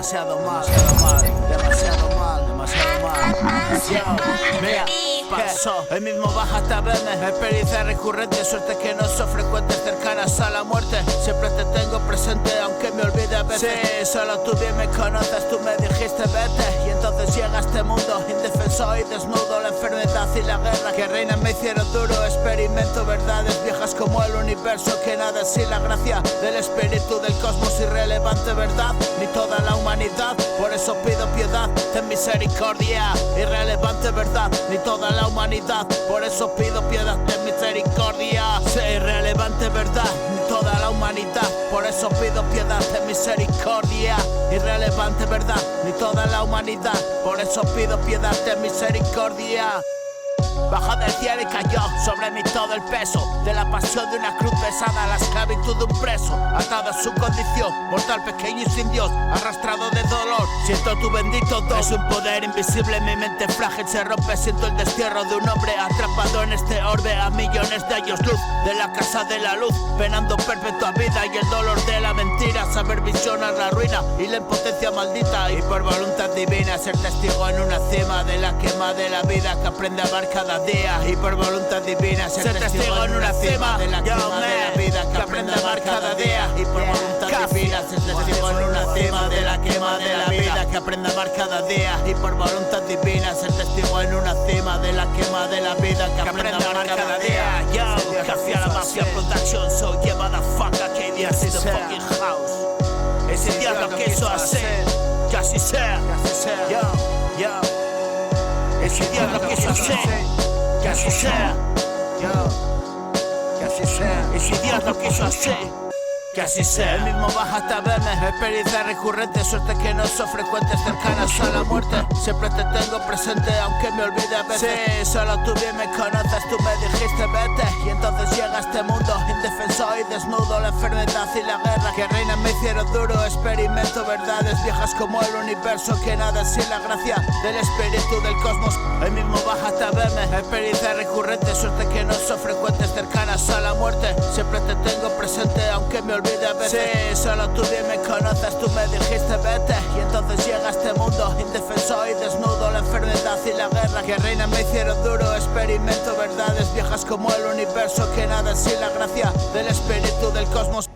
demasiado mal, demasiado mal, demasiado mal. Yo, mira, pasó, el mismo baja hasta verme. Experiencia recurrente, suerte que no son frecuentes, cercanas a la muerte. Siempre te tengo presente, aunque me olvide a veces. Sí, solo tú bien me conoces, tú me dijiste vete. Y entonces llega a este mundo, indefenso y desnudo. La enfermedad y la guerra que reinan me hicieron duro. Experimento verdades viejas como el universo, que nada es sin la gracia del espíritu del cosmos. Irrelevante verdad, ni toda la humanidad. Por eso pido piedad, ten misericordia. Irrelevante verdad, ni toda la humanidad. Por eso pido piedad, ten misericordia. Sí, irrelevante verdad, ni toda la humanidad. Por eso pido piedad, ten misericordia. Irrelevante verdad, ni toda la humanidad. Por eso pido piedad, ten misericordia. Bajó del cielo y cayó sobre mí todo el peso de la pasión de una cruz pesada, la esclavitud de un preso, atado a su condición, mortal, pequeño y sin Dios, arrastrado de dolor. Siento tu bendito don, es un poder invisible, mi mente frágil se rompe. Siento el destierro de un hombre atrapado en este orbe, a millones de años luz de la casa de la luz, penando perpetua vida y el dolor de la mentira. Saber visionar la ruina y la impotencia maldita, y por voluntad divina ser testigo en una cima de la quema de la vida que aprende a amar cada día. Y por voluntad divina ser testigo en una cima de la quema de la vida que aprende a amar cada día. Y por voluntad divina ser testigo en una cima de la quema de la vida que aprende a amar cada día. Y por voluntad divina ser testigo en una cima de la quema de la vida que aprende a amar cada día. Yo, café a la mafia production, so yeah motherfucker, KDS is the fucking house. Ese diablo que eso hace, que así sea. Yo, ese diablo que eso hace, que así sea. Que así sea. Ese diablo que eso hace, que así sea. El mismo baja hasta verme, experiencia recurrente, suerte que no son frecuentes, cercanas a la muerte. Siempre te tengo presente, aunque me olvide a veces. Sí, solo tú bien me conoces, tú me dijiste vete. Y entonces llega a este mundo, indefenso y desnudo. La enfermedad y la guerra que reinan me hicieron duro. Experimento verdades viejas como el universo, que nada es sin la gracia del espíritu del cosmos. El mismo baja hasta verme, experiencia recurrente, suerte que no son frecuentes, cercanas a la muerte. Siempre te tengo presente, aunque me olvide a veces. Sí, solo tú bien me conoces, tú me dijiste vete. Y entonces llega a este mundo, indefenso y desnudo. La enfermedad y la guerra que reinan me hicieron duro. Experimento verdades viejas como el universo, que nada es sin la gracia del espíritu del cosmos.